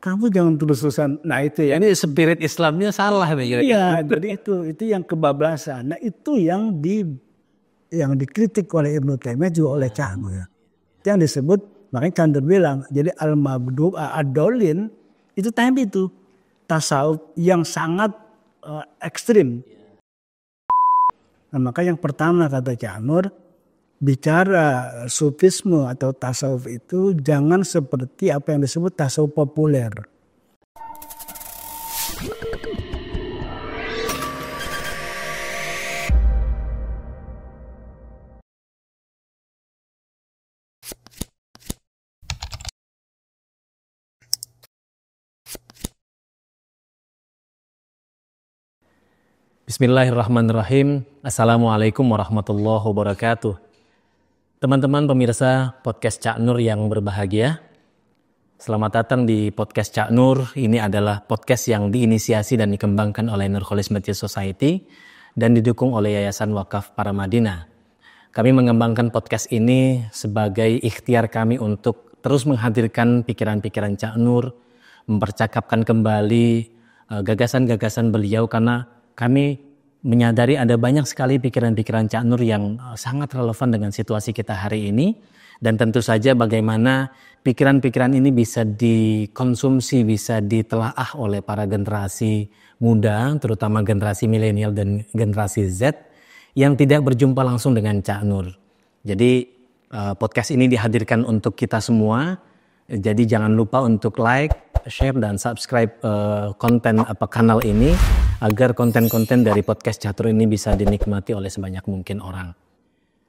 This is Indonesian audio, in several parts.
kamu jangan terus-terusan. Nah itu ya. Ini spirit Islamnya salah nih. Iya, jadi itu yang kebablasan. Nah itu yang dikritik oleh Ibnu Taimiyah juga oleh Cak Nur. Itu yang disebut, makanya Cak Nur bilang, jadi al-mabdub ad-dolin itu tadi itu tasawuf yang sangat ekstrim. Nah maka yang pertama kata Cak Nur, bicara sufisme atau tasawuf itu jangan seperti apa yang disebut tasawuf populer. Bismillahirrahmanirrahim. Assalamualaikum warahmatullahi wabarakatuh. Teman-teman pemirsa podcast Cak Nur yang berbahagia, selamat datang di podcast Cak Nur. Ini adalah podcast yang diinisiasi dan dikembangkan oleh Nur Kholis Masjid Society dan didukung oleh Yayasan Wakaf Paramadina. Kami mengembangkan podcast ini sebagai ikhtiar kami untuk terus menghadirkan pikiran-pikiran Cak Nur, mempercakapkan kembali gagasan-gagasan beliau, karena kami menyadari ada banyak sekali pikiran-pikiran Cak Nur yang sangat relevan dengan situasi kita hari ini. Dan tentu saja bagaimana pikiran-pikiran ini bisa dikonsumsi, bisa ditelaah oleh para generasi muda, terutama generasi milenial dan generasi Z yang tidak berjumpa langsung dengan Cak Nur. Jadi podcast ini dihadirkan untuk kita semua. Jadi jangan lupa untuk like, share dan subscribe konten kanal ini agar konten-konten dari podcast Cak Nur ini bisa dinikmati oleh sebanyak mungkin orang.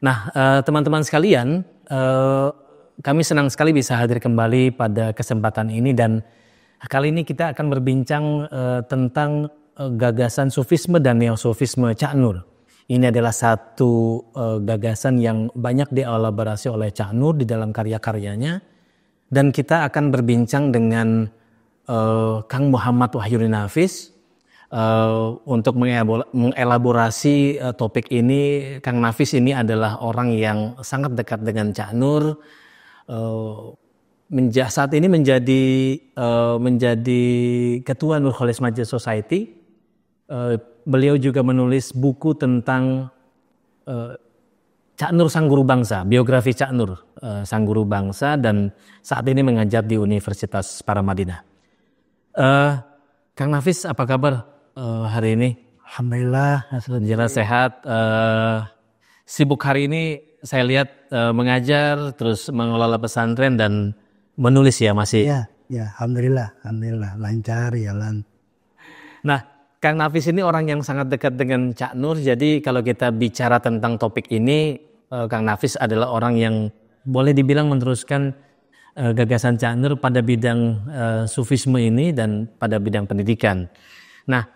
Nah, teman-teman sekalian, kami senang sekali bisa hadir kembali pada kesempatan ini, dan kali ini kita akan berbincang tentang gagasan sufisme dan neosufisme Cak Nur. Ini adalah satu gagasan yang banyak dielaborasi oleh Cak Nur di dalam karya-karyanya, dan kita akan berbincang dengan Kang Muhammad Wahyudin Hafiz. Untuk mengelaborasi topik ini. Kang Nafis ini adalah orang yang sangat dekat dengan Cak Nur. Saat ini menjadi ketua Nur Kholis Masjid Society. Beliau juga menulis buku tentang Cak Nur Sang Guru Bangsa, biografi Cak Nur Sang Guru Bangsa, dan saat ini mengajar di Universitas Paramadina. Kang Nafis, apa kabar hari ini? Alhamdulillah, jelas sehat. Sibuk hari ini saya lihat mengajar, terus mengelola pesantren dan menulis ya masih. Ya, alhamdulillah lancar jalan. Nah, Kang Nafis ini orang yang sangat dekat dengan Cak Nur. Jadi kalau kita bicara tentang topik ini, Kang Nafis adalah orang yang boleh dibilang meneruskan gagasan Cak Nur pada bidang sufisme ini dan pada bidang pendidikan. Nah,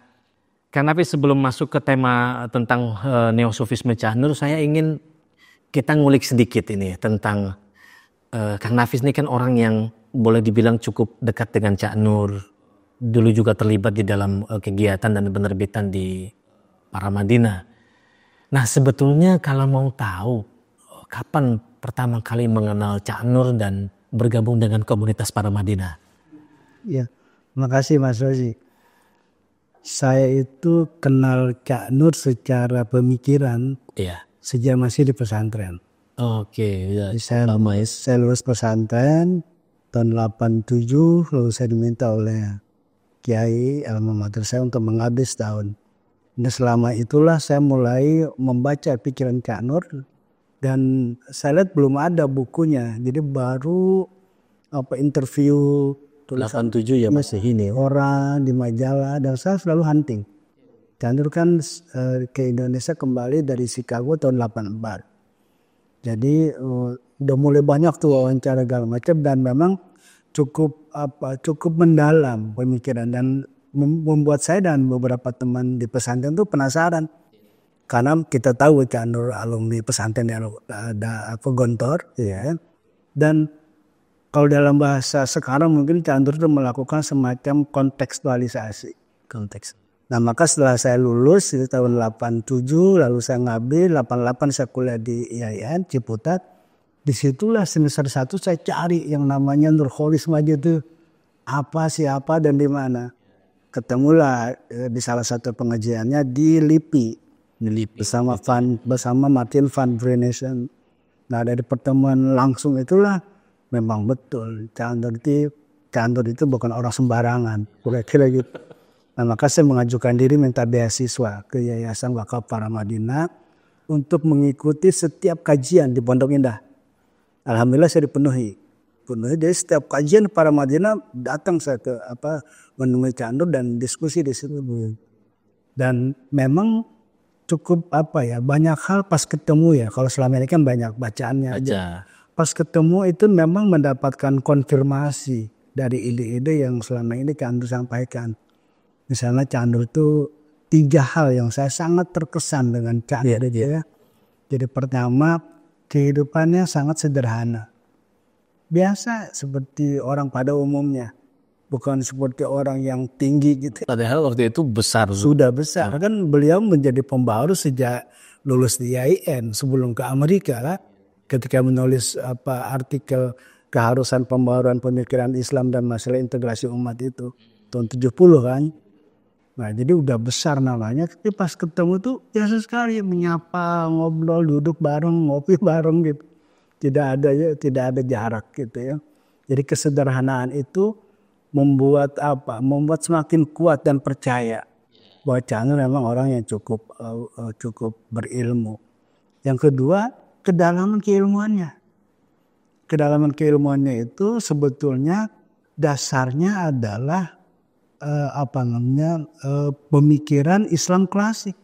Kang Nafis, sebelum masuk ke tema tentang neosufisme Cak Nur, saya ingin kita ngulik sedikit ini tentang Kang Nafis ini kan orang yang boleh dibilang cukup dekat dengan Cak Nur. Dulu juga terlibat di dalam kegiatan dan penerbitan di Paramadina. Nah, sebetulnya kalau mau tahu kapan pertama kali mengenal Cak Nur dan bergabung dengan komunitas Paramadina? Ya, makasih Mas Rozi. Saya itu kenal Cak Nur secara pemikiran sejak masih di pesantren. Oke, ya. Saya lulus pesantren tahun 87, lalu saya diminta oleh Kiai alma mater saya untuk mengabdi setahun. Dan selama itulah saya mulai membaca pikiran Cak Nur, dan saya lihat belum ada bukunya. Jadi baru interview 87 ya masih ini. Orang di majalah, dan saya selalu hunting. Cak Nur kan ke Indonesia kembali dari Chicago tahun 84. Jadi udah mulai banyak tuh wawancara segala macam, dan memang cukup mendalam pemikiran, dan membuat saya dan beberapa teman di pesantren tuh penasaran. Karena kita tahu Cak Nur alumni pesantren yang ada Gontor, ya. Dan kalau dalam bahasa sekarang mungkin Cak Nur itu melakukan semacam kontekstualisasi. Nah, maka setelah saya lulus di tahun 87, lalu saya ngabdi, 88 saya kuliah di IAIN Ciputat. Disitulah semester 1 saya cari yang namanya Nur Kholis Masjid itu. apa siapa dan di mana. Ketemulah di salah satu pengajiannya di LIPI bersama Martin van Vrenesen. Nah dari pertemuan langsung itulah memang betul Cak Nur itu bukan orang sembarangan, kira-kira gitu. Nah maka saya mengajukan diri minta beasiswa ke Yayasan Wakaf Paramadina untuk mengikuti setiap kajian di Pondok Indah. Alhamdulillah saya dipenuhi. Jadi setiap kajian Paramadina datang saya ke menemui Cak Nur dan diskusi di situ. Dan memang cukup banyak hal pas ketemu ya. Kalau selama ini kan banyak bacaannya aja. Pas ketemu itu memang mendapatkan konfirmasi dari ide-ide yang selama ini Cak Nur sampaikan. Misalnya Cak Nur itu 3 hal yang saya sangat terkesan dengan Cak Nur ya. Jadi pertama, kehidupannya sangat sederhana. Biasa seperti orang pada umumnya. Bukan seperti orang yang tinggi gitu. Padahal waktu itu besar. Sudah besar. Kan beliau menjadi pembaharu sejak lulus di IAIN sebelum ke Amerika lah. Ketika menulis artikel keharusan pembaharuan pemikiran Islam dan masalah integrasi umat itu. Tahun 70 kan. Nah jadi udah besar namanya. Tapi pas ketemu tuh biasa sekali menyapa, ngobrol, duduk bareng, ngopi bareng gitu. Tidak ada jarak gitu ya. Jadi kesederhanaan itu membuat semakin kuat dan percaya bahwa Cak Nur memang orang yang cukup berilmu. Yang kedua, kedalaman keilmuannya. Kedalaman keilmuannya itu sebetulnya dasarnya adalah pemikiran Islam klasik.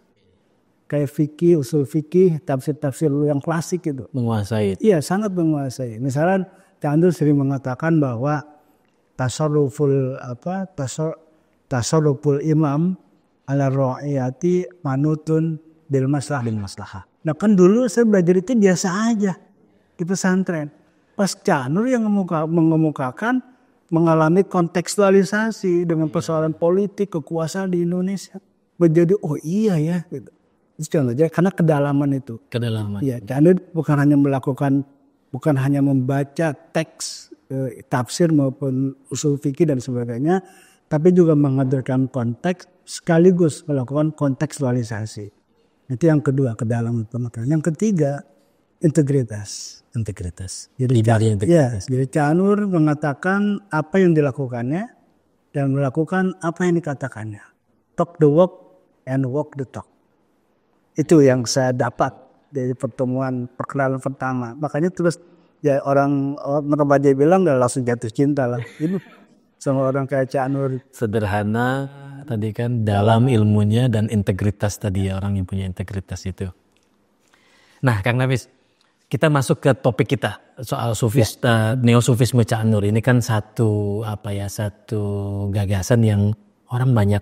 Kayak fikih, usul fikih, tafsir-tafsir yang klasik itu. Menguasai. Iya, sangat menguasai. Misalnya Cak Nur sering mengatakan bahwa tasarruful imam ala ra'iyati manutun bil maslahah. Nah kan dulu saya belajar itu biasa aja di pesantren. Pas Cak Nur yang mengemukakan mengalami kontekstualisasi dengan persoalan politik kekuasaan di Indonesia. Menjadi iya ya gitu. Itu contohnya karena kedalaman itu. Ya, Cak Nur bukan hanya membaca teks tafsir maupun usul fikih dan sebagainya, tapi juga menghadirkan konteks sekaligus melakukan kontekstualisasi. Itu yang kedua, kedalaman pemikiran. Yang ketiga, integritas. Jadi Cak Nur mengatakan apa yang dilakukannya dan melakukan apa yang dikatakannya. Talk the walk and walk the talk. Itu yang saya dapat dari pertemuan perkenalan pertama. Makanya terus ya orang remaja bilang udah langsung jatuh cinta lah. Ini sama orang kayak Cak Nur. Sederhana tadi kan dalam ilmunya dan integritas tadi ya, orang yang punya integritas itu. Nah Kang Nafis, kita masuk ke topik kita soal neosufisme Cak Nur. Ini kan satu gagasan yang orang banyak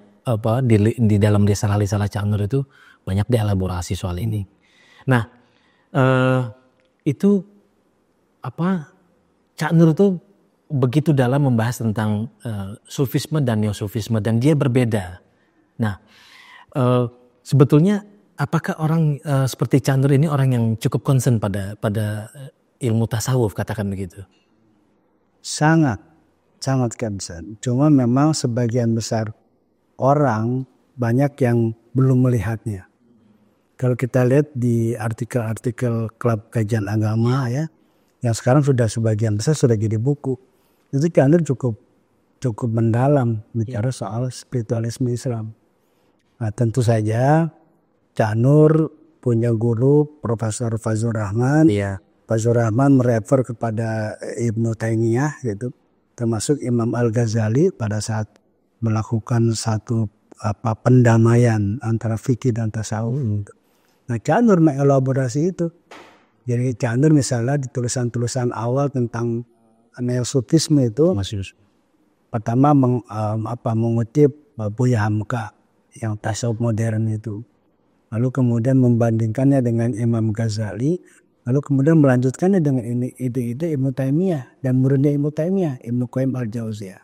di dalam risalah Cak Nur itu banyak dielaborasi soal ini. Nah, itu Cak Nur itu begitu dalam membahas tentang sufisme dan neosufisme dan dia berbeda. Nah, sebetulnya apakah orang seperti Cak Nur ini orang yang cukup concern pada ilmu tasawuf, katakan begitu? Sangat concern. Cuma memang sebagian besar orang banyak yang belum melihatnya. Kalau kita lihat di artikel-artikel klub kajian agama ya, yang sekarang sudah sebagian besar sudah jadi buku, itu Cak Nur cukup mendalam bicara soal spiritualisme Islam. Nah, tentu saja Cak Nur punya guru Profesor Fazlur Rahman. Iya. Fazlur Rahman merefer kepada Ibnu Taimiyah gitu, termasuk Imam Al-Ghazali pada saat melakukan satu pendamaian antara fikih dan tasawuf. Nah, Cak Nur mengelaborasi itu. Jadi Cak Nur misalnya di tulisan-tulisan awal tentang neosufisme itu, pertama mengutip Buya Hamka yang tasawuf modern itu. Lalu kemudian membandingkannya dengan Imam Ghazali, lalu kemudian melanjutkannya dengan ide-ide Ibnu Taimiyah dan muridnya Ibnu Taimiyah, Ibnu Qayyim al-Jauziyah.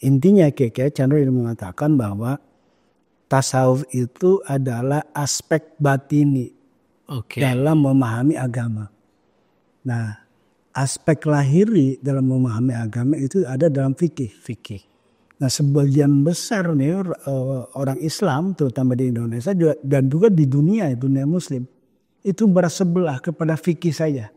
Intinya Cak Nur mengatakan bahwa tasawuf itu adalah aspek batini dalam memahami agama. Nah, aspek lahiri dalam memahami agama itu ada dalam fikih. Fikih. Nah sebagian besar nih orang Islam terutama di Indonesia juga, dan juga di dunia Muslim itu bersebelah kepada fikih saja.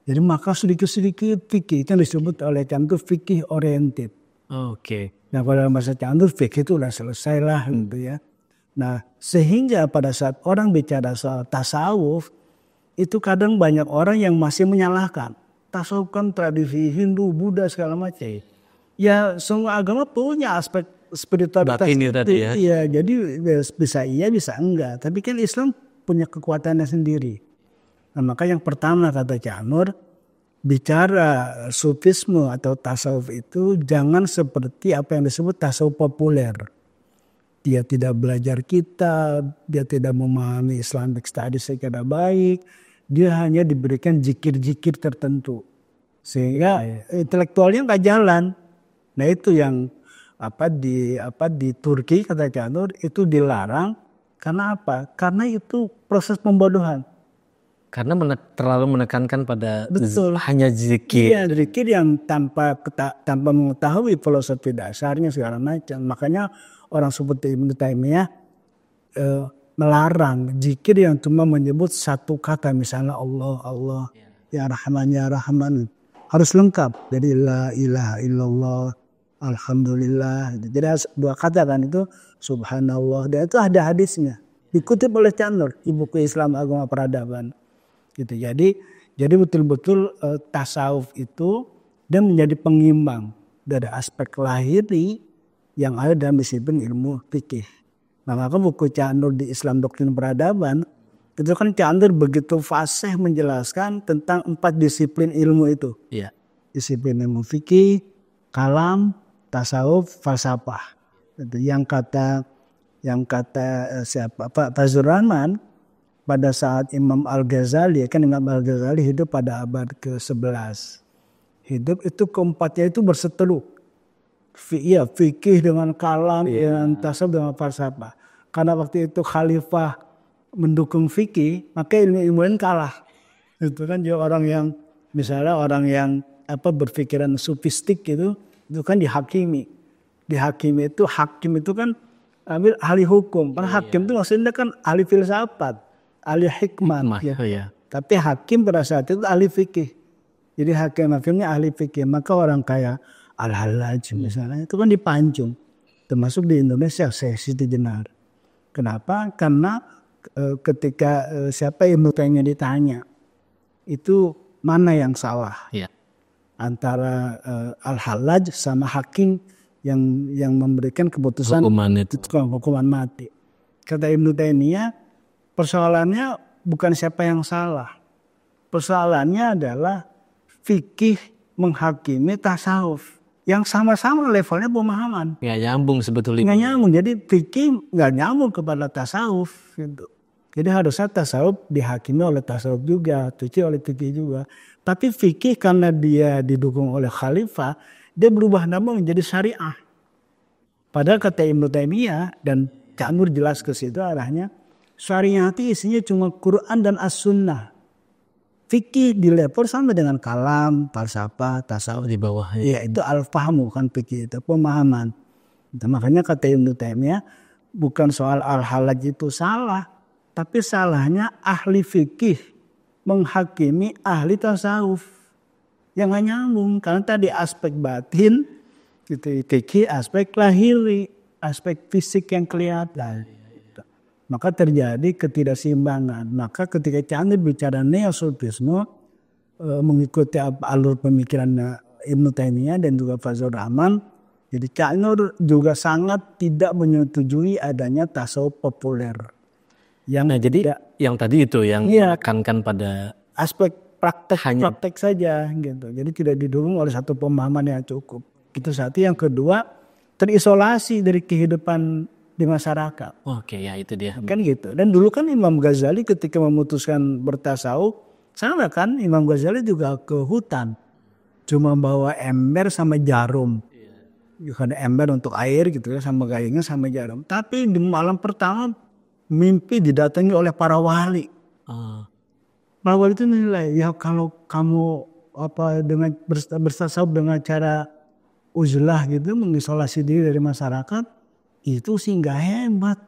Jadi maka sedikit-sedikit fikih itu disebut oleh Cantur fikih oriented. Oke. Nah pada masa Cantur fikih itu udah selesai lah gitu ya. Nah sehingga pada saat orang bicara soal tasawuf itu kadang banyak orang yang masih menyalahkan. Tasawuf kan tradisi Hindu, Buddha segala macam. Ya semua agama punya aspek spiritualitas. Batin tadi ya. Iya, jadi bisa iya bisa enggak. Tapi kan Islam punya kekuatannya sendiri. Nah maka yang pertama kata Cak Nur, bicara sufisme atau tasawuf itu jangan seperti apa yang disebut tasawuf populer. Dia tidak belajar kitab, dia tidak memahami Islamic studies secara baik, dia hanya diberikan zikir-zikir tertentu. Sehingga intelektualnya nggak jalan. Nah itu yang di Turki kata Cak Nur itu dilarang karena apa? Karena itu proses pembodohan. Karena terlalu menekankan pada hanya zikir. Iya, zikir yang tanpa mengetahui filosofi dasarnya segala macam. Makanya orang seperti Ibnu Taimiyah melarang zikir yang cuma menyebut satu kata, misalnya Allah, Allah, ya Rahman, ya Rahman. Harus lengkap. Jadi la ilaha illallah, alhamdulillah. Jadi dua kata kan itu subhanallah. Dan itu ada hadisnya. Dikutip oleh Cak Nur di buku Islam Agama Peradaban. Gitu. Jadi betul-betul tasawuf itu dia menjadi pengimbang dari aspek lahiri yang ada dalam disiplin ilmu fikih. Nah maka buku Cak Nur di Islam Doktrin Peradaban itu kan Cak Nur begitu fasih menjelaskan tentang 4 disiplin ilmu itu. Iya. Disiplin ilmu fikih, kalam, tasawuf, falsafah. Gitu. Yang kata siapa Pak Fazlur Rahman pada saat Imam Al-Ghazali, kan Imam Al-Ghazali hidup pada abad ke-11. Hidup itu keempatnya itu berseteru. Fikih dengan kalam, dengan tasawuf, dengan falsafah. Karena waktu itu khalifah mendukung fikih, maka ilmu lain kalah. Itu kan juga orang yang, misalnya orang yang berpikiran sufistik itu kan dihakimi. Dihakimi itu, hakim itu kan ambil ahli hukum. Karena hakim itu maksudnya kan ahli filsafat. Ahli hikmah ya. Tapi hakim pada saat itu ahli fikih. Jadi hakimnya ahli fikih. Maka orang kayak Al-Hallaj misalnya itu kan dipancung. Termasuk di Indonesia Siti Jenar. Kenapa? Karena ketika siapa Ibnu Taimiyah ditanya itu mana yang salah antara Al-Hallaj sama hakim yang memberikan keputusan hukuman mati. Kata Ibnu Taimiyah, persoalannya bukan siapa yang salah. Persoalannya adalah fikih menghakimi tasawuf. Yang sama-sama levelnya pemahaman. Nggak nyambung sebetulnya. Nggak nyambung. Jadi fikih nggak nyambung kepada tasawuf. Gitu. Jadi harusnya tasawuf dihakimi oleh tasawuf juga. Fikih oleh fikih juga. Tapi fikih karena dia didukung oleh khalifah, dia berubah nama menjadi syariah. Padahal kata Ibnu Taimiyah dan Cak Nur jelas ke situ arahnya. Syariah itu isinya cuma Quran dan As-Sunnah. Fikih di level sama dengan kalam, falsafah, tasawuf di bawahnya. Ya itu al-fahmu kan fikih itu pemahaman. Nah, makanya kata Ibnu Taimiyah bukan soal Al-Hallaj itu salah, tapi salahnya ahli fikih menghakimi ahli tasawuf. Yang gak nyambung karena tadi aspek batin gitu, fikih aspek lahiri, aspek fisik yang kelihatan. Maka terjadi ketidakseimbangan. Maka ketika Cak Nur bicara neosufisme mengikuti alur pemikiran Ibnu Taimiyah dan juga Fazlur Rahman, jadi Cak Nur juga sangat tidak menyetujui adanya tasawuf populer. Jadi yang tadi itu yang menekankan pada aspek praktek saja gitu. Jadi tidak didukung oleh satu pemahaman yang cukup. Itu satu. Yang kedua, terisolasi dari kehidupan di masyarakat. Oke, ya itu dia. Kan gitu. Dan dulu kan Imam Ghazali ketika memutuskan bertasawuf, sama kan Imam Ghazali juga ke hutan. Cuma bawa ember sama jarum. Ada ember untuk air gitu ya, sama gayungnya sama jarum. Tapi di malam pertama mimpi didatangi oleh para wali. Para wali itu nilai, ya kalau kamu dengan bertasawuf dengan cara uzlah gitu, mengisolasi diri dari masyarakat, itu sih nggak hebat.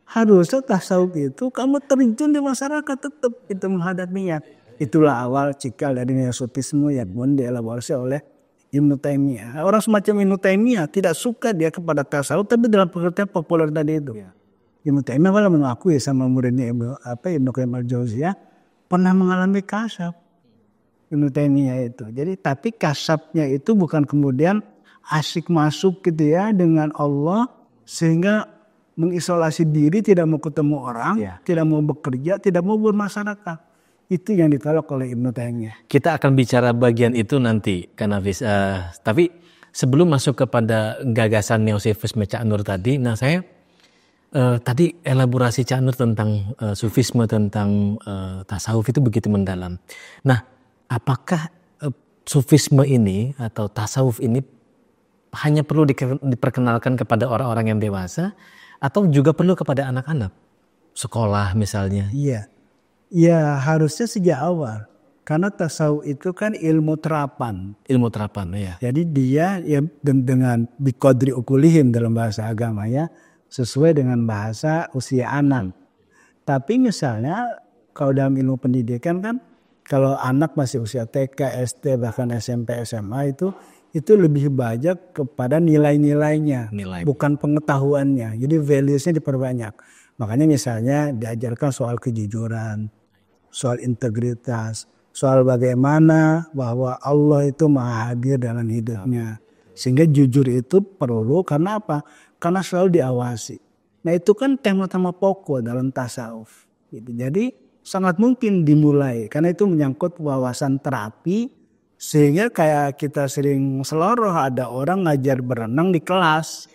Harusnya tasawuf itu kamu terjun di masyarakat tetap itu menghadapinya. Itulah awal cikal dari neosufisme yang pun dielaborasi oleh Ibnu Taimiyah. Orang semacam Ibnu Taimiyah tidak suka dia kepada tasawuf, tapi dalam pengertian populer tadi itu. Ibnu Taimiyah malah mengakui sama muridnya Ibnu Qayyim al-Jauziyah pernah mengalami kasab. Ibnu Taimiyah itu. Jadi tapi kasabnya itu bukan kemudian asyik masuk gitu ya dengan Allah sehingga mengisolasi diri, tidak mau ketemu orang, tidak mau bekerja, tidak mau bermasyarakat. Itu yang ditolak oleh Ibnu Taimiyah. Kita akan bicara bagian itu nanti, Kak Nafis. Tapi sebelum masuk kepada gagasan neosufisme Cak Nur tadi, nah saya tadi elaborasi Cak Nur tentang sufisme, tentang tasawuf itu begitu mendalam. Nah, apakah sufisme ini atau tasawuf ini hanya perlu diperkenalkan kepada orang-orang yang dewasa atau juga perlu kepada anak-anak? Sekolah misalnya. Iya. Ya harusnya sejak awal. Karena tasawuf itu kan ilmu terapan. Ilmu terapan ya. Jadi dia ya dengan biqadri ukulihim dalam bahasa agama ya. Sesuai dengan bahasa usia anak. Tapi misalnya kalau dalam ilmu pendidikan kan. Kalau anak masih usia TK, SD, bahkan SMP, SMA itu lebih banyak kepada nilai-nilainya. Bukan pengetahuannya. Jadi values-nya diperbanyak. Makanya misalnya diajarkan soal kejujuran, soal integritas, soal bagaimana bahwa Allah itu maha hadir dalam hidupnya. Sehingga jujur itu perlu karena apa? Karena selalu diawasi. Nah itu kan tema-tema pokok dalam tasawuf. Jadi sangat mungkin dimulai karena itu menyangkut wawasan terapi. Sehingga kayak kita sering seloroh ada orang ngajar berenang di kelas.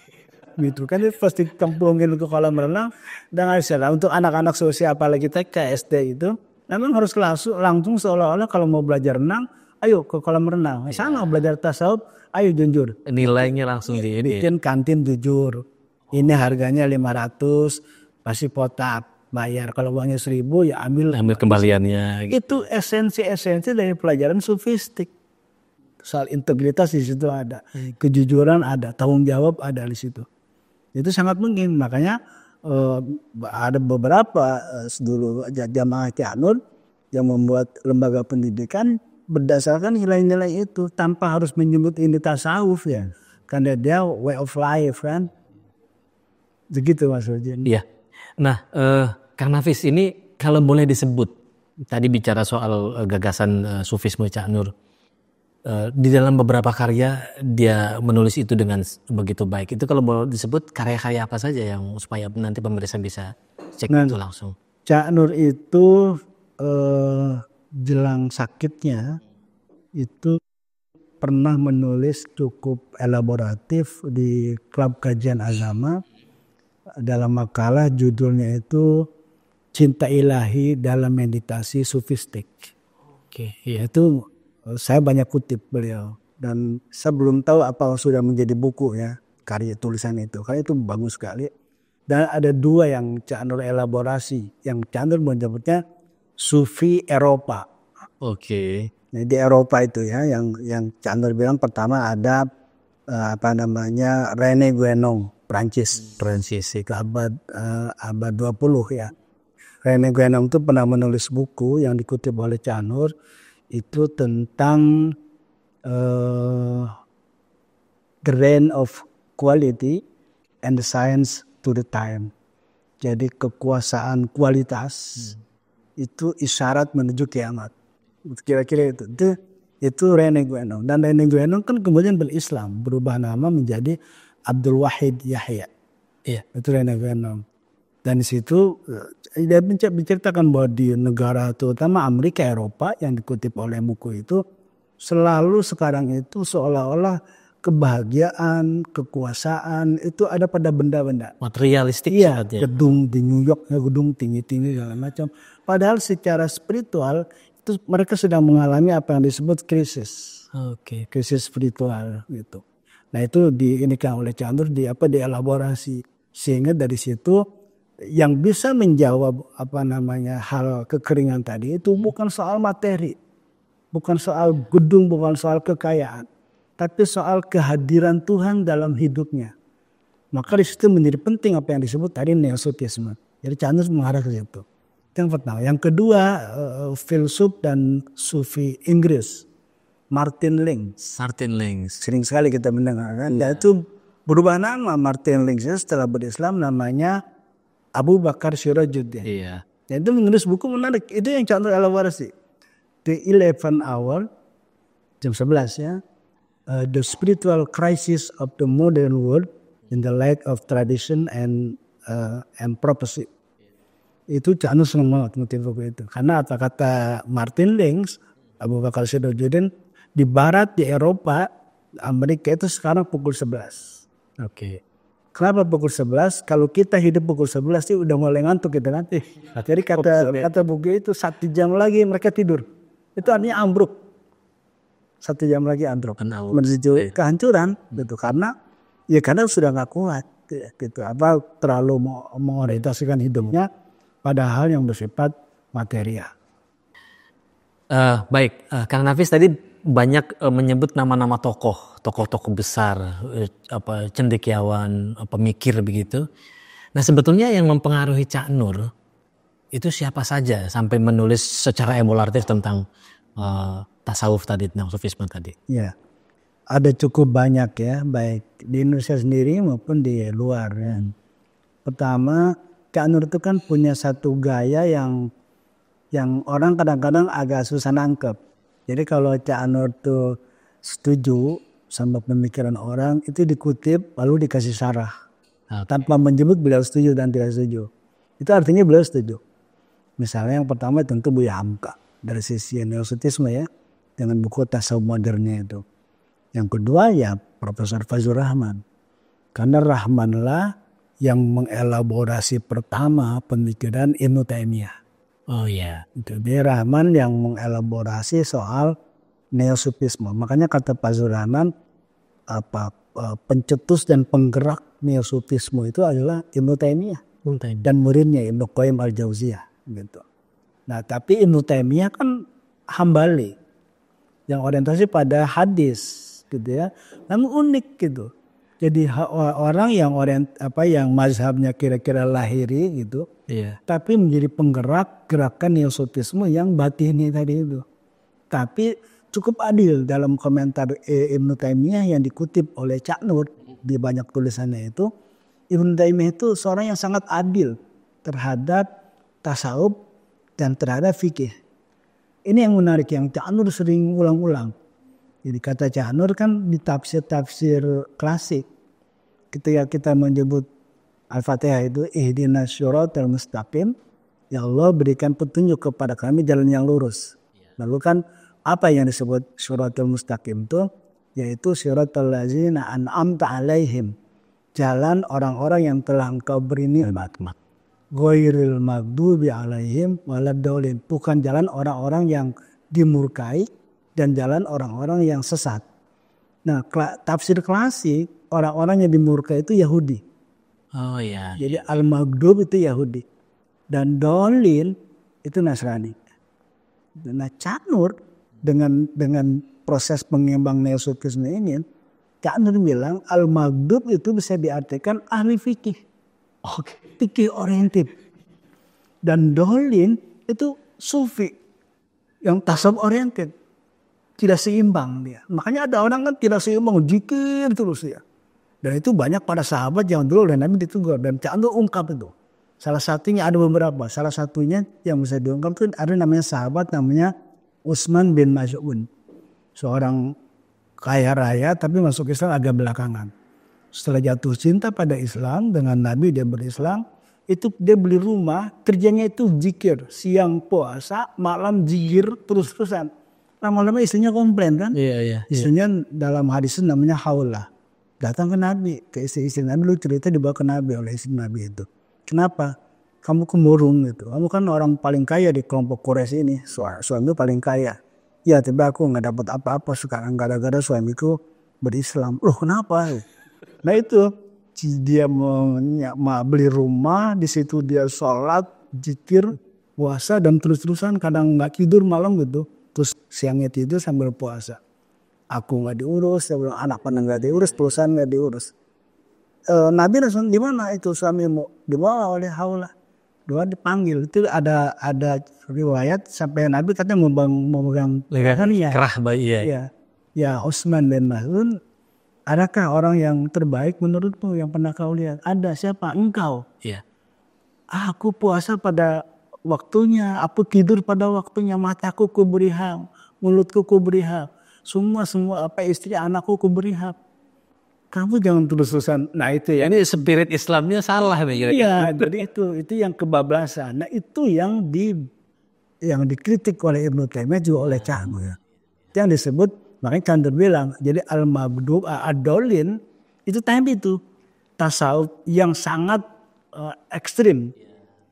Gitu kan itu pasti kemplungin ke kolam renang dan istilah untuk anak-anak seusia apalagi TK SD itu memang harus langsung seolah-olah kalau mau belajar renang ayo ke kolam renang sama belajar tasawuf ayo jujur nilainya langsung bikin kantin jujur ini harganya 500 pasti potak bayar kalau uangnya 1.000 ya ambil kembaliannya gitu. Itu esensi dari pelajaran sufistik. Soal integritas di situ ada, kejujuran ada, tanggung jawab ada di situ. Itu sangat mungkin. Makanya ada beberapa dulu jamaah Cak Nur yang membuat lembaga pendidikan berdasarkan nilai-nilai itu tanpa harus menyebut ini tasawuf ya. Karena dia way of life kan. Begitu maksudnya. Iya. Nah, Kang Nafis ini kalau boleh disebut tadi bicara soal gagasan sufisme Cak Nur. Di dalam beberapa karya dia menulis itu dengan begitu baik. Itu kalau boleh disebut karya-karya apa saja yang supaya nanti pemirsa bisa cek itu langsung. Cak Nur itu jelang sakitnya itu pernah menulis cukup elaboratif di Klub Kajian Agama dalam makalah judulnya itu Cinta Ilahi dalam Meditasi Sufistik. Oke, iya. Itu saya banyak kutip beliau dan saya belum tahu apa sudah menjadi buku ya karya tulisan itu karena itu bagus sekali dan ada dua yang Cak Nur elaborasi yang Cak Nur menyebutnya Sufi Eropa. Oke. Nah, di Eropa itu ya yang Cak Nur bilang pertama ada René Guénon Prancis abad 20 ya. René Guénon itu pernah menulis buku yang dikutip oleh Cak Nur itu tentang the reign of quality and the science to the time. Jadi kekuasaan kualitas itu isyarat menuju kiamat. Kira-kira itu René Guénon. Dan René Guénon kan kemudian berislam, berubah nama menjadi Abdul Wahid Yahya. Iya. Itu René Guénon. Dan di situ dia menceritakan bahwa di negara terutama Amerika Eropa yang dikutip oleh buku itu selalu sekarang itu seolah-olah kebahagiaan, kekuasaan itu ada pada benda-benda. Materialistik. Iya, gedung di New York, gedung tinggi-tinggi segala macam. Padahal secara spiritual itu mereka sedang mengalami apa yang disebut krisis. Oke. Krisis spiritual gitu. Nah itu diinikan oleh Cak Nur dielaborasi sehingga dari situ yang bisa menjawab hal kekeringan tadi itu bukan soal materi. bukan soal gedung, bukan soal kekayaan, tapi soal kehadiran Tuhan dalam hidupnya. Maka di situ menjadi penting apa yang disebut tadi neosutisme. Jadi Cak Nur mengarah ke situ. Itu yang pertama. Yang kedua, filsuf dan sufi Inggris, Martin Lings. Martin Lings. Sering sekali kita mendengar kan. Dan itu berubah nama Martin Lings setelah berislam namanya Abu Bakar Syirajuddin. Iya. Dan itu menulis buku menarik. Itu yang Cak Nur elaborasi. The 11 Hour, jam 11 ya. The Spiritual Crisis of the Modern World in the Light of Tradition and Prophecy. Itu Cak Nur senang banget ngerti buku itu. Karena apa kata Martin Lings, Abu Bakar Syirajuddin, di barat, di Eropa, Amerika itu sekarang pukul 11. Oke. Kenapa pukul 11? Kalau kita hidup pukul 11 sih udah mulai ngantuk kita nanti. Jadi kata buku itu 1 jam lagi mereka tidur. Itu artinya ambruk. 1 jam lagi ambruk. Menuju kehancuran gitu. Karena sudah nggak kuat gitu. Apa terlalu mengorientasikan hidupnya pada hal yang bersifat material. Baik, Kang Nafis tadi banyak menyebut nama-nama tokoh-tokoh besar, cendekiawan, pemikir begitu. Nah sebetulnya yang mempengaruhi Cak Nur itu siapa saja sampai menulis secara emulatif tentang tasawuf tadi, tentang sufisme tadi? Ya, ada cukup banyak ya, baik di Indonesia sendiri maupun di luar. Ya. Pertama, Cak Nur itu kan punya satu gaya yang orang kadang-kadang agak susah nangkep. Jadi kalau Cak Nur itu setuju sama pemikiran orang, itu dikutip lalu dikasih syarah. Tanpa menyebut beliau setuju dan tidak setuju. Itu artinya beliau setuju. Misalnya yang pertama tentu Buya Hamka dari sisi neosutisme ya, dengan buku tasawuf modernnya itu. Yang kedua ya Profesor Fazlur Rahman. Karena Rahmanlah yang mengelaborasi pertama pemikiran Ibnu Taimiyah. Oh iya. Itu dia Rahman yang mengelaborasi soal neosufisme. Makanya kata Fazlur Rahman pencetus dan penggerak neosufisme itu adalah Ibnu Taimiyah dan muridnya Ibnu Qayyim al-Jauziyah gitu. Nah, tapi Ibnu Taimiyah kan Hambali yang orientasi pada hadis gitu ya. Namun unik gitu. Jadi orang yang yang mazhabnya kira-kira lahiri gitu. Iya. Tapi menjadi penggerak gerakan neosutisme yang batini tadi itu. Tapi cukup adil dalam komentar Ibnu Taimiyah yang dikutip oleh Cak Nur di banyak tulisannya itu. Ibnu Taimiyah itu seorang yang sangat adil terhadap tasawuf dan terhadap fikih. Ini yang menarik yang Cak Nur sering ulang-ulang. Jadi kata Cak Nur kan di tafsir klasik. Ketika kita menyebut Al-Fatihah itu ihdinas syiratal mustaqim, ya Allah berikan petunjuk kepada kami jalan yang lurus. Lalu kan apa yang disebut syiratal mustaqim itu? Yaitu syiratal ladzina an'amta alaihim. Jalan orang-orang yang telah engkau beri nikmat. Ghairil maghdubi alaihim waladdallin. Bukan jalan orang-orang yang dimurkai dan jalan orang-orang yang sesat. Nah, tafsir klasik orang-orang yang dimurkai itu Yahudi. Oh iya. Jadi al-maghdub itu Yahudi dan dolin itu Nasrani. Nah, Cak Nur dengan proses pengembang neosufisme ini, Cak Nur bilang al-maghdub itu bisa diartikan ahli fikih. Oke, fikih oriented. Dan dolin itu sufi yang tasawuf oriented. Tidak seimbang dia. Makanya ada orang kan tidak seimbang, zikir terus ya. Dan itu banyak pada sahabat yang dulu dan Nabi ditegur. Dan Cak Nur ungkap itu. Salah satunya ada beberapa. Salah satunya yang bisa diungkap itu ada namanya sahabat namanya Utsman bin Maz'un. Seorang kaya raya tapi masuk Islam agak belakangan. Setelah jatuh cinta pada Islam dengan Nabi dia berislam. Itu dia beli rumah, kerjanya itu zikir. Siang puasa, malam zikir terus-terusan. Lama-lama istrinya komplain kan. Iya. Istrinya dalam hadis namanya Haulah. Datang ke Nabi, ke istri Nabi, lu cerita dibawa ke Nabi oleh istri Nabi itu. Kenapa? Kamu kemurung gitu. Kamu kan orang paling kaya di kelompok Quraisy ini. Suami paling kaya. Ya tapi aku gak dapat apa-apa sekarang gara-gara suamiku berislam. Loh kenapa? Nah itu dia mau beli rumah, di situ dia sholat, zikir, puasa dan terus-terusan kadang gak tidur malam gitu. Terus siangnya tidur sambil puasa. Aku nggak diurus, anak pada nggak diurus, perusahaan nggak diurus. Nabi langsung, di mana itu suamimu? Dibawa oleh Haula. Dua dipanggil. Itu ada riwayat sampai Nabi katanya memegang lehernya. Kerah bayi ya. Ya. Ya Utsman bin Maz'un, adakah orang yang terbaik menurutmu yang pernah kau lihat? Ada, siapa? Engkau. Iya. Aku puasa pada waktunya, aku tidur pada waktunya, mataku kuberi hak, mulutku kuberi hak, semua apa istri anakku kuberi hak. Kamu jangan terus-terusan. Nah itu ya. Ini spirit Islamnya salah nih. Iya, jadi itu yang kebablasan. Nah itu yang dikritik oleh Ibnu Taimiyah juga oleh Ca'nur. Itu yang disebut, makanya Ca'nur bilang, jadi al-mabdub ad-dolin itu tadi itu tasawuf yang sangat ekstrim.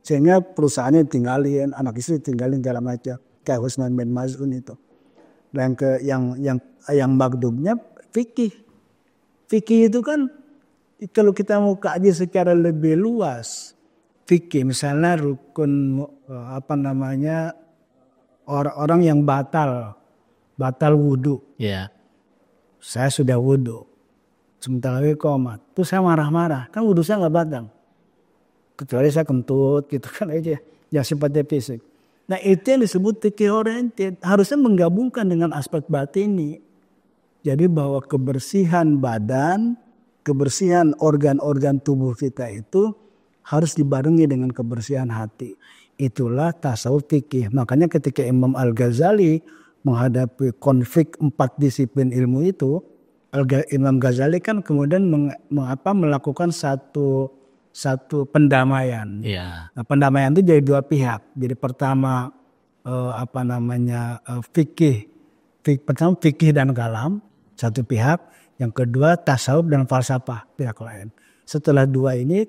Sehingga perusahaannya tinggalin, anak istri tinggalin segala macam. Kayak Utsman bin Maz'un itu. Dan yang magdubnya fikih. Fikih itu kan kalau kita mau kaji secara lebih luas, fikih misalnya rukun orang yang batal wudu. Iya. Saya sudah wudu. Sementara lagi qomat. Terus saya marah-marah. Kan wudu saya nggak batal. Kecuali saya kentut gitu kan aja. Yang sifatnya fisik. Nah itu yang disebut fikih oriented. Harusnya menggabungkan dengan aspek batini. Jadi bahwa kebersihan badan, kebersihan organ-organ tubuh kita itu harus dibarengi dengan kebersihan hati. Itulah tasawuf fikih. Makanya ketika Imam Al-Ghazali menghadapi konflik 4 disiplin ilmu itu, Imam Ghazali kan kemudian melakukan satu pendamaian. Iya. Nah, pendamaian itu jadi 2 pihak. Jadi pertama pertama fikih dan kalam satu pihak, yang kedua tasawuf dan falsafah pihak lain. Setelah 2 ini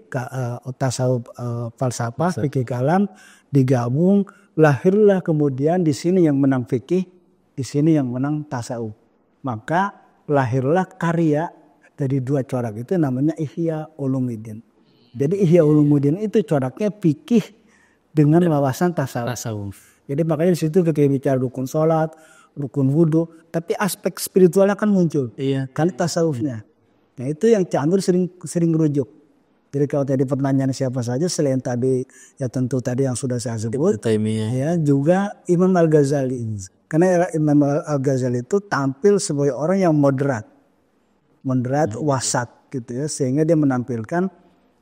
tasawuf, falsafah, fikih, kalam digabung, lahirlah kemudian di sini yang menang fikih, di sini yang menang tasawuf. Maka lahirlah karya dari 2 corak itu namanya Ihya Ulumuddin. Jadi Ihya Ulumuddin itu coraknya fikih dengan wawasan tasawuf. Jadi makanya di situ ketika bicara rukun sholat, rukun wudu, tapi aspek spiritualnya kan muncul. Iya. Kan tasawufnya. Nah itu yang Ca'nur sering rujuk. Jadi kalau tadi pertanyaan siapa saja selain tadi ya tentu tadi yang sudah saya sebut. Ya juga Imam Al-Ghazali. Karena Imam Al-Ghazali itu tampil sebagai orang yang moderat, wasat gitu ya, sehingga dia menampilkan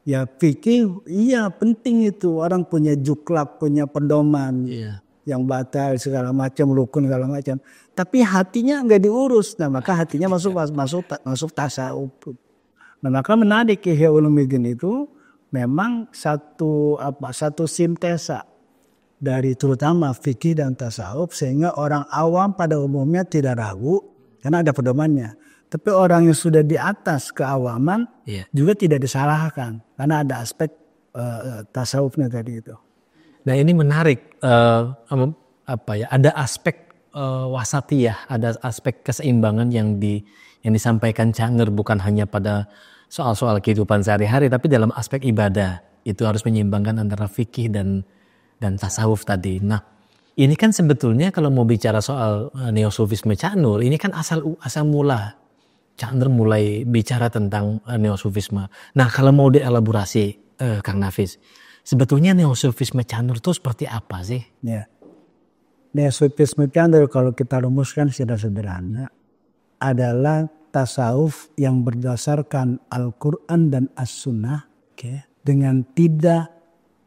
ya fikih iya penting itu, orang punya juklak, punya pedoman. Iya. Yang batal segala macam, rukun segala macam, tapi hatinya nggak diurus. Nah maka hatinya masuk tasawuf. Nah maka menarik Ihya Ulumuddin itu memang satu sintesa dari terutama fikih dan tasawuf, sehingga orang awam pada umumnya tidak ragu karena ada pedomannya. Tapi orang yang sudah di atas keawaman juga tidak disalahkan karena ada aspek tasawufnya tadi itu. Nah ini menarik, ada aspek wasatiyah, ada aspek keseimbangan yang disampaikan Ca'nur, bukan hanya pada soal-soal kehidupan sehari-hari, tapi dalam aspek ibadah itu harus menyeimbangkan antara fikih dan tasawuf tadi. Nah ini kan sebetulnya kalau mau bicara soal neosufisme Ca'nur, ini kan asal mula Ca'nur mulai bicara tentang neosufisme. Nah kalau mau dielaborasi Kang Nafis, sebetulnya neosufisme Ca'nur itu seperti apa sih? Ya. Neosufisme Ca'nur kalau kita rumuskan secara sederhana adalah tasawuf yang berdasarkan Al-Quran dan As-Sunnah dengan tidak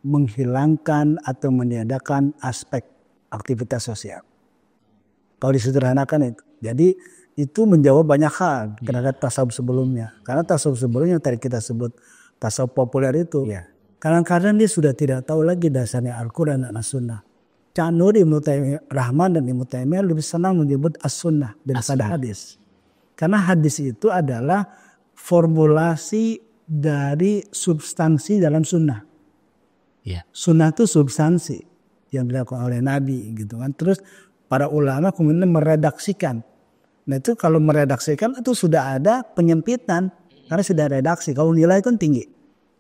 menghilangkan atau meniadakan aspek aktivitas sosial. Kalau disederhanakan itu. Jadi itu menjawab banyak hal terhadap tasawuf sebelumnya. Karena tasawuf sebelumnya yang tadi kita sebut tasawuf populer itu. Kadang-kadang dia sudah tidak tahu lagi dasarnya Al-Quran dan As-Sunnah. Ca'nur, Ibnu Taimiyah, Rahman dan Ibnu Taimiyah lebih senang menyebut As-Sunnah daripada hadis. Karena hadis itu adalah formulasi dari substansi dalam sunnah. Sunnah itu substansi yang dilakukan oleh Nabi gitu kan. Terus para ulama kemudian meredaksikan. Nah itu kalau meredaksikan itu sudah ada penyempitan karena sudah redaksi. Kalau nilai kan tinggi.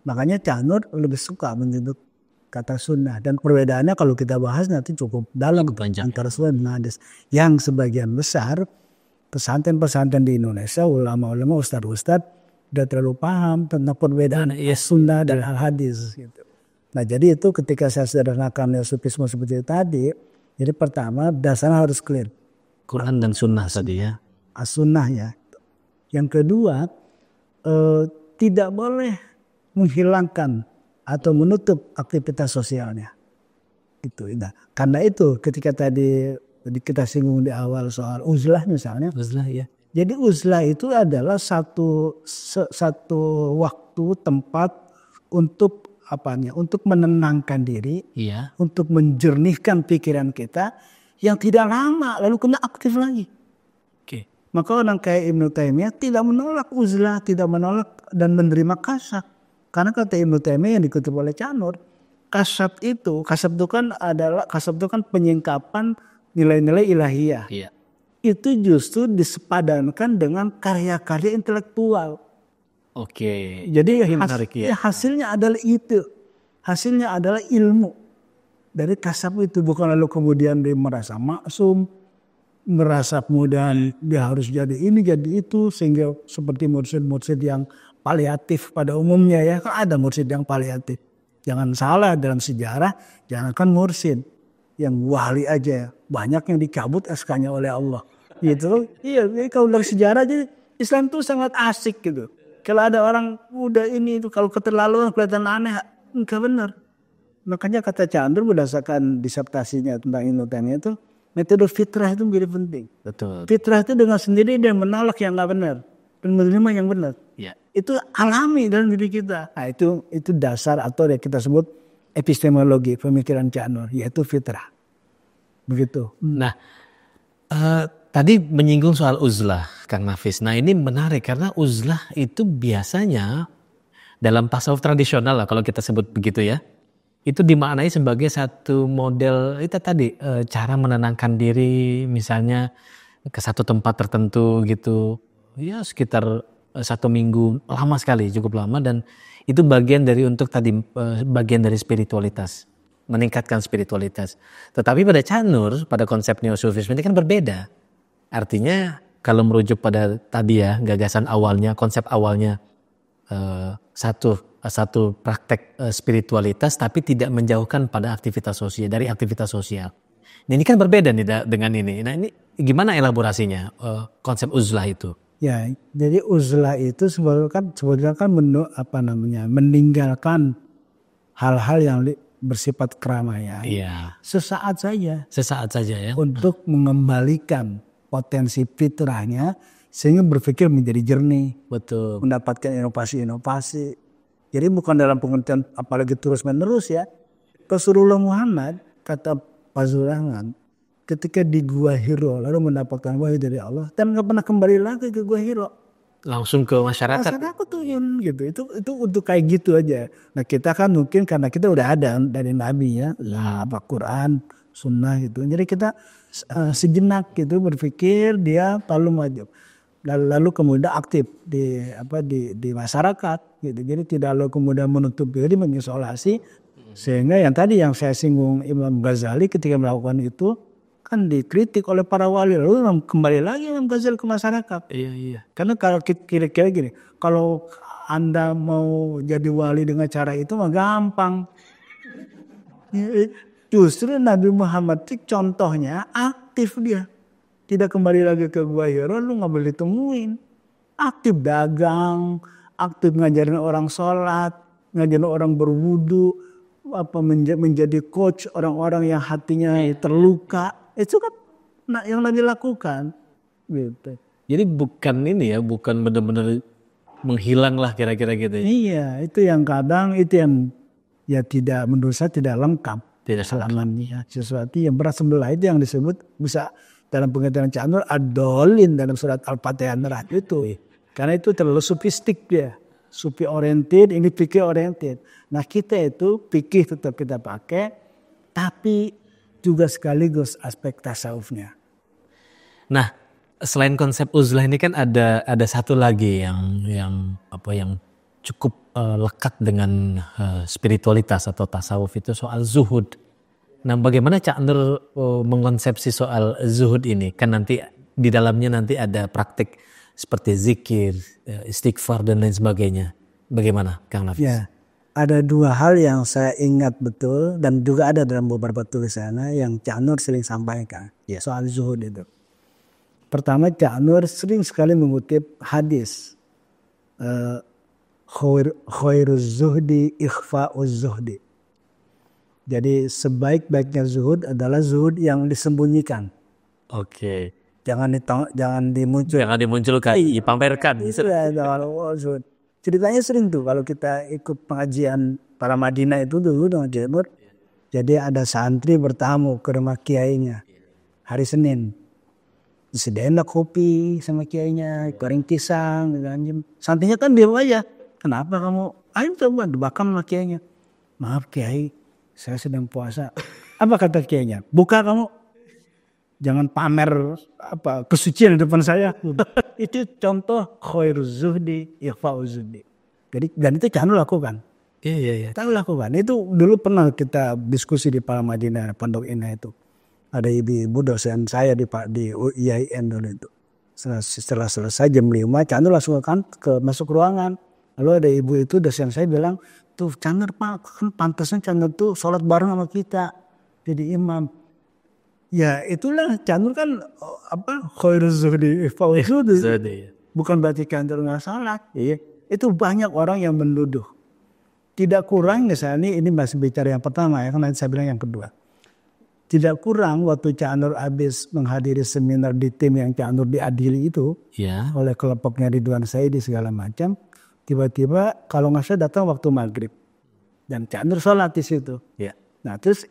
Makanya Ca'nur lebih suka menyebut kata sunnah. Dan perbedaannya kalau kita bahas nanti cukup dalam antara sunnah dan hadis. Yang sebagian besar pesantren-pesantren di Indonesia, ulama-ulama, ustadz-ustadz udah terlalu paham tentang perbedaan sunnah dan al-hadis. Gitu. Nah jadi itu ketika saya sederhanakan sufisme seperti itu tadi, jadi pertama dasarnya harus clear. Quran dan sunnah tadi ya. As-sunnah ya. Yang kedua, tidak boleh menghilangkan atau menutup aktivitas sosialnya. Gitu. Nah, karena itu ketika tadi kita singgung di awal soal uzlah misalnya. Uzlah ya. Jadi uzlah itu adalah satu waktu tempat untuk untuk menenangkan diri, untuk menjernihkan pikiran kita yang tidak lama lalu kena aktif lagi. Oke. Maka orang kayak Ibnu Taimiyah tidak menolak uzlah, tidak menolak dan menerima kasab. Karena kata Ibnu Taimiyah yang dikutip oleh Cak Nur, kasab itu kan penyingkapan nilai-nilai ilahiyah. Iya. Itu justru disepadankan dengan karya-karya intelektual. Oke. Jadi hasilnya adalah itu. Hasilnya adalah ilmu. Dari kasab itu bukan lalu kemudian dia merasa maksum, merasa kemudian dia harus jadi ini jadi itu, sehingga seperti mursyid-mursyid yang paliatif pada umumnya ya, kan ada mursyid yang paliatif. Jangan salah dalam sejarah, jangankan mursyid yang wali aja banyak yang dicabut SK-nya oleh Allah. Gitu. Iya, kalau dari sejarah jadi Islam tuh sangat asik gitu. Kalau ada orang udah ini itu kalau keterlaluan kelihatan aneh, enggak benar. Makanya kata Cak Nur berdasarkan disertasinya tentang Ibnu Taimiyah itu metode fitrah itu menjadi penting. Betul. Fitrah itu dengan sendiri dia menolak yang nggak benar dan menerima yang benar. Ya. Itu alami dalam diri kita. Nah, itu dasar atau yang kita sebut epistemologi pemikiran Cak Nur, yaitu fitrah. Begitu. Nah, tadi menyinggung soal uzlah, Kang Nafis. Nah ini menarik karena uzlah itu biasanya dalam tasawuf tradisional lah kalau kita sebut begitu ya. Itu dimaknai sebagai satu model itu tadi cara menenangkan diri misalnya ke satu tempat tertentu gitu. Ya sekitar 1 minggu, lama sekali, cukup lama, dan itu bagian dari bagian dari spiritualitas. Meningkatkan spiritualitas. Tetapi pada Cak Nur, pada konsep neosufisme ini kan berbeda. Artinya kalau merujuk pada tadi ya gagasan awalnya, konsep awalnya satu praktek spiritualitas tapi tidak menjauhkan pada aktivitas sosial dari aktivitas sosial. Nah, ini kan berbeda nih dengan ini. Nah ini gimana elaborasinya konsep uzlah itu? Ya, jadi uzlah itu sebetulnya kan meninggalkan hal-hal yang bersifat keramaian. Iya. Sesaat saja ya. Untuk mengembalikan potensi fitrahnya sehingga berpikir menjadi jernih. Betul. Mendapatkan inovasi-inovasi. Jadi bukan dalam pengertian apalagi terus-menerus ya. Rasulullah Muhammad kata Pak Zurangan ketika di Gua Hiro lalu mendapatkan wahyu dari Allah dan nggak pernah kembali lagi ke Gua Hiro. Langsung ke masyarakat. Aku turun gitu. Itu untuk kayak gitu aja. Nah kita kan mungkin karena kita udah ada dari Nabi ya, Quran, Sunnah gitu. Jadi kita sejenak gitu berpikir dia lalu maju. Lalu kemudian aktif di masyarakat gitu. Jadi tidak lalu kemudian menutup diri, mengisolasi, sehingga yang tadi yang saya singgung Imam Ghazali ketika melakukan itu kan dikritik oleh para wali, lalu kembali lagi Imam Ghazali ke masyarakat. Iya. Karena kalau kira-kira gini, kalau Anda mau jadi wali dengan cara itu mah gampang. Justru Nabi Muhammad itu contohnya aktif dia. Tidak kembali lagi ke Gua Hiro, lu nggak boleh ditemuin. Aktif dagang, aktif ngajarin orang sholat, ngajarin orang berwudu, menjadi coach orang-orang yang hatinya terluka. Itu kan yang Nabi lakukan. Gitu. Jadi bukan benar-benar menghilang lah kira-kira gitu. Iya, itu yang kadang ya tidak, menurut saya tidak lengkap. Tidak selamanya sesuatu yang berat sebelah itu yang disebut bisa dalam pengertian Cak Nur ad-dolin dalam surat Al-Fatihah itu. Karena itu terlalu sufistik dia. Sufi oriented, ini fikih oriented. Nah kita itu fikih tetap kita pakai, tapi juga sekaligus aspek tasawufnya. Nah, selain konsep uzlah ini kan ada satu lagi yang cukup lekat dengan spiritualitas atau tasawuf itu soal zuhud. Nah, bagaimana Cak Nur mengkonsepsi soal zuhud ini? Kan nanti di dalamnya nanti ada praktik seperti zikir, istighfar dan lain sebagainya. Bagaimana Kang Nafis? Ya, ada dua hal yang saya ingat betul dan juga ada dalam beberapa tulisannya yang Cak Nur sering sampaikan soal zuhud itu. Pertama, Cak Nur sering sekali mengutip hadis khairuz zuhdi ikhfa'uz zuhdi. Jadi sebaik-baiknya zuhud adalah zuhud yang disembunyikan. Oke. Jangan dimunculkan. Jangan dimunculkan, dipamerkan. Itu adalah zuhud. Ceritanya sering tuh kalau kita ikut pengajian para Madinah itu dulu dengan Jemur. Jadi ada santri bertamu ke rumah kiainya hari Senin. Disediain kopi sama kiainya, goreng pisang. Santrinya kan diam aja. Kenapa kamu? Ayo coba dibakam sama kiainya. Maaf kiai, saya sedang puasa. Apa kata kiainya? Buka kamu. Jangan pamer kesucian di depan saya. Itu contoh khairuz zuhdi ikhfa'uz zuhdi. Jadi dan itu jangan lakukan. Iya. Jangan lakukan. Itu dulu pernah kita diskusi di Pala Madinah Pondok Indah itu. Ada ibu-ibu dosen saya di UIAIN dulu itu. Setelah selesai jam 5, Cak Nur langsung masuk ruangan. Lalu ada ibu itu dosen saya bilang, tuh Cak Nur Pak, kan pantasnya Cak Nur tuh sholat bareng sama kita jadi imam. Ya itulah Cak Nur kan khairuz zuhdi ikhfa'uz zuhdi. Bukan berarti Cak Nur nggak sholat. Iya. Itu banyak orang yang menuduh. Tidak kurang misalnya ini masih bicara yang pertama ya, kan nanti saya bilang yang kedua. Tidak kurang waktu Cak Nur habis menghadiri seminar di tim yang Cak Nur diadili itu oleh kelompoknya Ridwan Saidi segala macam. Tiba-tiba kalau nggak salah datang waktu maghrib dan Cak Nur sholat di situ. Ya. Nah terus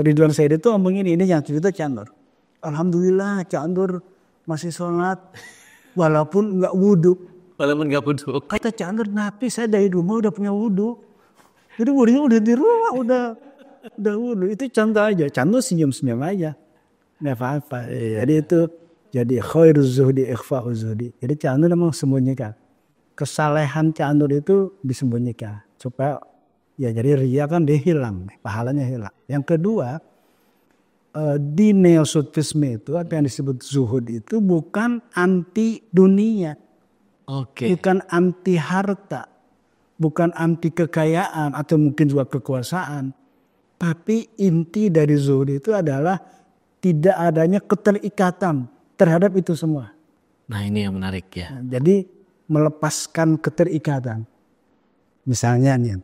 Ridwan Saidi itu ngomong ini yang cerita Cak Nur. Alhamdulillah Cak Nur masih sholat walaupun nggak wudhu. Walaupun nggak wudhu. Kata Cak Nur, tapi saya dari rumah udah punya wudhu. Jadi wudhunya udah di rumah udah wudhu. Itu contoh aja. Cak Nur senyum-senyum aja. Nggak apa-apa. Jadi itu jadi khairuz zuhdi ikhfa'uz zuhdi. Jadi Cak Nur memang sembunyikan. Kesalehan Cak Nur itu disembunyikan supaya jadi riya kan dia hilang, pahalanya hilang. Yang kedua, di neosufisme itu apa yang disebut zuhud itu bukan anti dunia. Oke. Bukan anti harta, bukan anti kekayaan atau mungkin juga kekuasaan. Tapi inti dari zuhud itu adalah tidak adanya keterikatan terhadap itu semua. Nah ini yang menarik ya. Nah, jadi melepaskan keterikatan. Misalnya nih,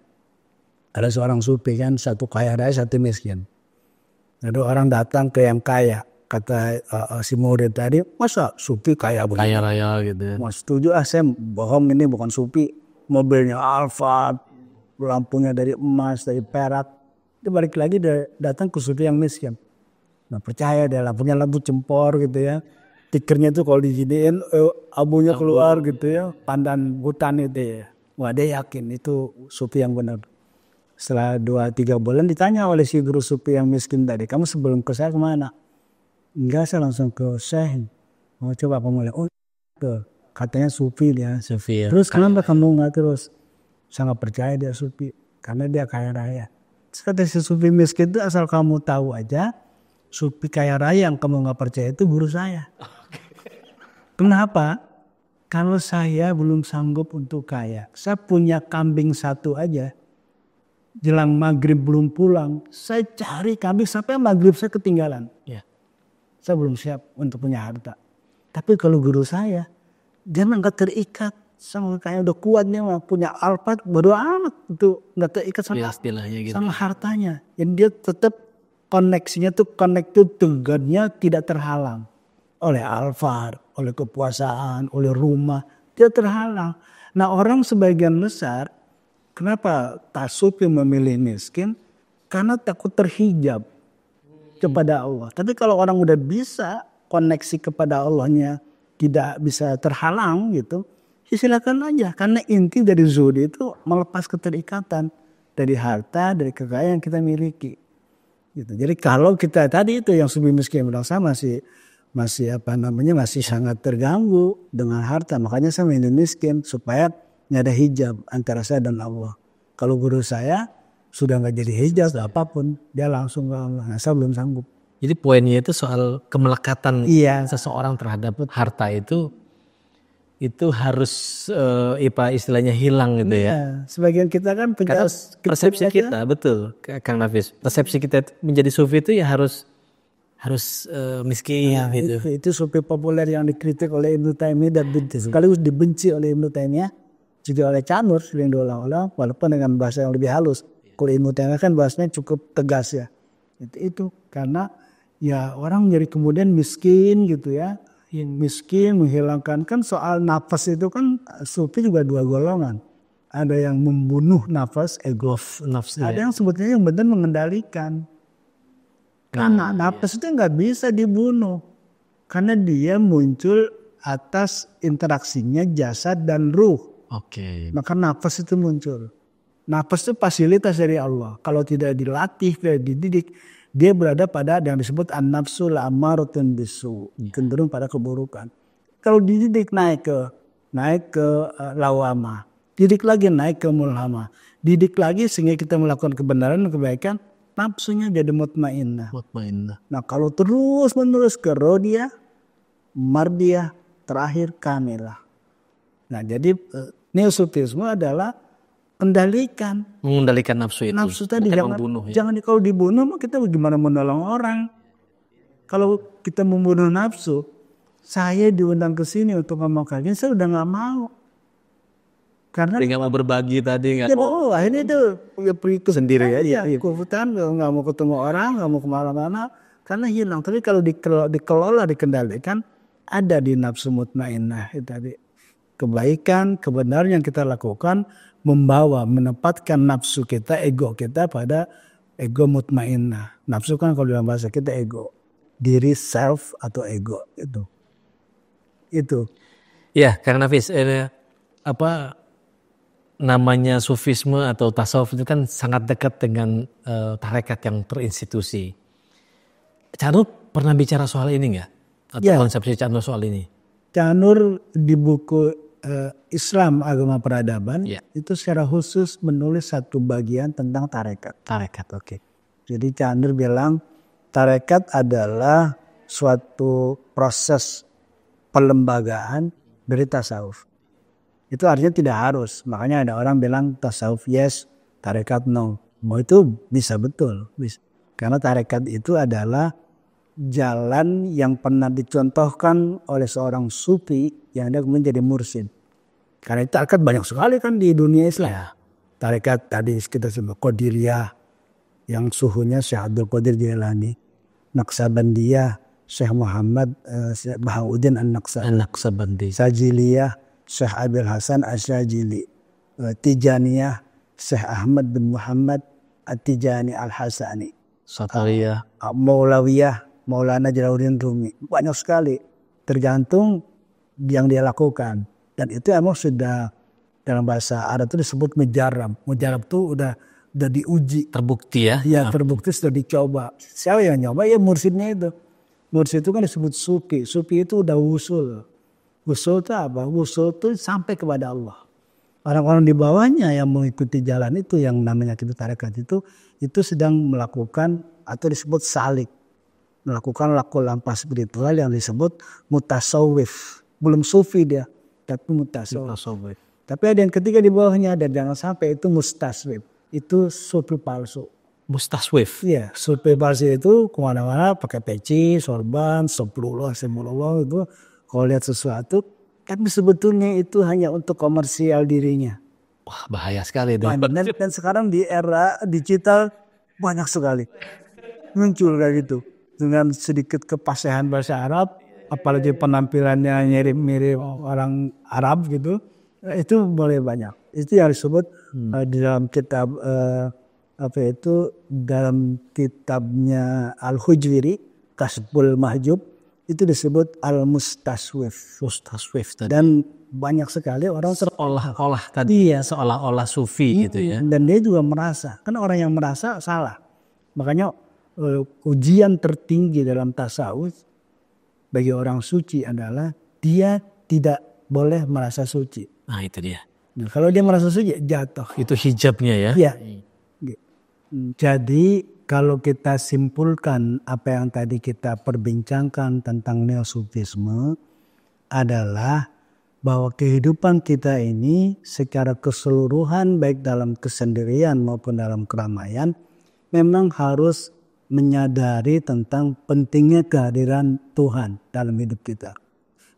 ada seorang sufi kan, satu kaya raya, satu miskin. Ada orang datang ke yang kaya. Kata si murid tadi, masa sufi kaya begini? Kaya raya gitu. Mas setuju saya bohong, ini bukan sufi. Mobilnya Alphard, lampunya dari emas, dari perak. Dia balik lagi datang ke sufi yang miskin. Nah percaya dia lampunya lampu cempor gitu ya. Tikernya itu kalau dijadiin abunya keluar gitu ya. Pandan hutan itu ya. Wah dia yakin itu sufi yang benar. Setelah 2-3 bulan ditanya oleh si guru sufi yang miskin tadi. Kamu sebelum ke saya kemana? Enggak, saya langsung ke Syekh. Oh coba kamu lihat. Oh katanya sufi dia. Sufi ya. Terus kenapa kamu nggak terus? Saya nggak percaya dia sufi. Karena dia kaya raya. Terus kata si sufi miskin itu asal kamu tahu aja. Sufi kaya raya yang kamu nggak percaya itu guru saya. Kenapa? Kalau saya belum sanggup untuk kaya. Saya punya kambing satu aja. Jelang maghrib belum pulang. Saya cari kambing sampai maghrib saya ketinggalan. Ya. Saya belum siap untuk punya harta. Tapi kalau guru saya, dia nggak terikat sama kayak udah kuat nih punya Alphard, bodo amat itu nggak terikat sama, gitu. Sama hartanya. Jadi dia tetap koneksinya tuh connected to God-nya tidak terhalang oleh Alphard, oleh kepuasaan, oleh rumah, dia terhalang. Nah orang sebagian besar, kenapa Tasufi memilih miskin? Karena takut terhijab kepada Allah. Tapi kalau orang udah bisa koneksi kepada Allahnya tidak bisa terhalang gitu, ya silakan aja. Karena inti dari zuhud itu melepas keterikatan dari harta, dari kekayaan yang kita miliki. Gitu. Jadi kalau kita tadi itu yang sufi miskin bilang sama masih sangat terganggu dengan harta. Makanya saya minum miskin supaya nggak ada hijab antara saya dan Allah. Kalau guru saya sudah nggak jadi hijab apapun, dia langsung ke Allah. Nah, saya belum sanggup. Jadi poinnya itu soal kemelekatan Iya. seseorang terhadap harta itu harus istilahnya hilang gitu ya. Iya. Sebagian kita kan Karena persepsi kita betul, Kang Nafis. Persepsi kita menjadi sufi itu ya harus miskin gitu. Itu sufi populer yang dikritik oleh Ibnu Taimiyah dan sekaligus dibenci oleh Ibnu Taimiyah, juga oleh Cak Nur sering diulang-ulang walaupun dengan bahasa yang lebih halus. Kalau Ibnu Taimiyah kan bahasanya cukup tegas ya. Itu karena ya orang jadi kemudian miskin gitu ya. Yang miskin menghilangkan, kan soal nafas itu kan sufi juga dua golongan. Ada yang membunuh nafas, ego nafsu. Ada yang sebetulnya yang benar mengendalikan. Karena nafas itu nggak bisa dibunuh. Karena dia muncul atas interaksinya jasad dan ruh. Oke. Maka nafas itu muncul. Nafas itu fasilitas dari Allah. Kalau tidak dilatih, tidak dididik, dia berada pada yang disebut an-nafsul ammaratun bisu, cenderung pada keburukan. Kalau dididik naik ke lawama, didik lagi naik ke mulhama, didik lagi sehingga kita melakukan kebenaran dan kebaikan, nafsunya jadi mutmainnah. Nah kalau terus menerus ke rodiyah, mardiyah, terakhir kamilah. Nah jadi neosufisme adalah mengendalikan nafsu itu. Nafsu tadi jangan kalau dibunuh kita bagaimana menolong orang. Kalau kita membunuh nafsu, saya diundang ke sini untuk ngomong kalian, saya udah nggak mau. Karena nggak mau berbagi tadi nggak mau. Akhirnya itu pergi sendiri aja. Kufutan nggak mau ketemu orang, nggak mau kemana-mana, karena hilang. Tapi kalau dikelola, dikendalikan, ada di nafsu mutmainnah itu tadi. Kebaikan, kebenaran yang kita lakukan menempatkan nafsu kita, ego kita pada ego mutmainnah. Nafsu kan kalau dalam bahasa kita ego, diri, self atau ego itu. Ya, Kang Nafis, namanya sufisme atau tasawuf itu kan sangat dekat dengan tarekat yang terinstitusi. Cak Nur pernah bicara soal ini nggak? Atau konsepsi Cak Nur soal ini? Cak Nur di buku Islam Agama Peradaban itu secara khusus menulis satu bagian tentang tarekat. Oke. Jadi Cak Nur bilang tarekat adalah suatu proses pelembagaan dari tasawuf. Itu artinya tidak harus. Makanya ada orang bilang tasawuf yes, tarekat no. Mau itu bisa betul. Bisa. Karena tarekat itu adalah jalan yang pernah dicontohkan oleh seorang sufi yang dia kemudian jadi mursyid. Karena itu tarekat banyak sekali kan di dunia Islam. Tarekat tadi kita sebut Qadiriyah yang suhunya Syekh Abdul Qadir Jilani, Naqsabandiyah Syekh Muhammad Bahauddin An-Naqsabandi, Sajiliyah Syekh Abil Hasan Asyajili, Tijaniyah Syekh Ahmad bin Muhammad At-Tijani Al-Hasani, Satariyah, Maulawiyah Maulana Jalaluddin Rumi. Banyak sekali, tergantung yang dia lakukan. Dan itu emang sudah dalam bahasa Arab itu disebut mujarab. Mujarab itu udah diuji. Terbukti ya? Ya terbukti, sudah dicoba. Siapa yang nyoba? Ya mursyidnya itu. Mursyid itu kan disebut sufi. Sufi itu udah wusul. Wusul itu apa? Wusul itu sampai kepada Allah. Orang-orang di bawahnya yang mengikuti jalan itu yang namanya kita tarekat itu sedang melakukan atau disebut salik. Melakukan laku lampah spiritual yang disebut mutasawwif. Belum sufi dia, tapi mutasawwif. Tapi ada yang ketiga di bawahnya, dan jangan sampai itu mustaswif. Itu sufi palsu. Mustaswif? Iya, sufi palsu itu kemana-mana pakai peci, sorban, semprullah itu. Kalau lihat sesuatu, tapi sebetulnya itu hanya untuk komersial dirinya. Wah, bahaya sekali itu. Dan sekarang di era digital banyak sekali muncul kayak gitu. Dengan sedikit kepasehan bahasa Arab, apalagi penampilannya mirip-mirip orang Arab gitu, itu boleh banyak. Itu yang disebut di dalam kitab dalam kitabnya Al-Hujwiri, Kasbul Mahjub, itu disebut Al-Mustaswif. Dan banyak sekali orang seolah-olah tadi seolah-olah sufi gitu ya. Dan dia juga merasa, kan orang yang merasa salah. Makanya ujian tertinggi dalam tasawuf bagi orang suci adalah dia tidak boleh merasa suci. Nah itu dia. Nah, kalau dia merasa suci jatuh. Itu hijabnya ya? Iya. Jadi kalau kita simpulkan apa yang tadi kita perbincangkan tentang neosufisme adalah bahwa kehidupan kita ini secara keseluruhan baik dalam kesendirian maupun dalam keramaian memang harus menyadari tentang pentingnya kehadiran Tuhan dalam hidup kita.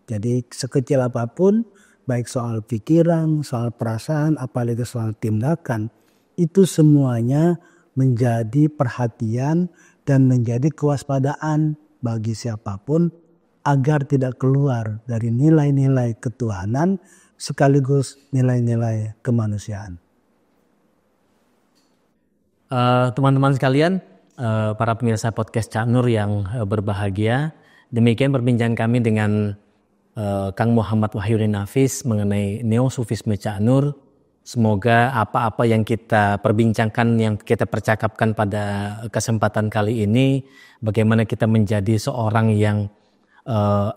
Jadi sekecil apapun baik soal pikiran, soal perasaan, apalagi soal tindakan itu semuanya menjadi perhatian dan menjadi kewaspadaan bagi siapapun agar tidak keluar dari nilai-nilai ketuhanan sekaligus nilai-nilai kemanusiaan. Teman-teman sekalian, para pemirsa podcast Cak Nur yang berbahagia, demikian perbincangan kami dengan Kang Muhammad Wahyudin Nafis mengenai neosufisme Cak Nur. Semoga apa-apa yang kita perbincangkan, yang kita percakapkan pada kesempatan kali ini, bagaimana kita menjadi seorang yang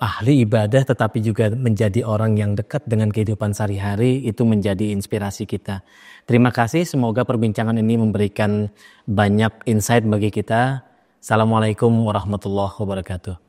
ahli ibadah tetapi juga menjadi orang yang dekat dengan kehidupan sehari-hari, itu menjadi inspirasi kita. Terima kasih, semoga perbincangan ini memberikan banyak insight bagi kita. Assalamualaikum warahmatullahi wabarakatuh.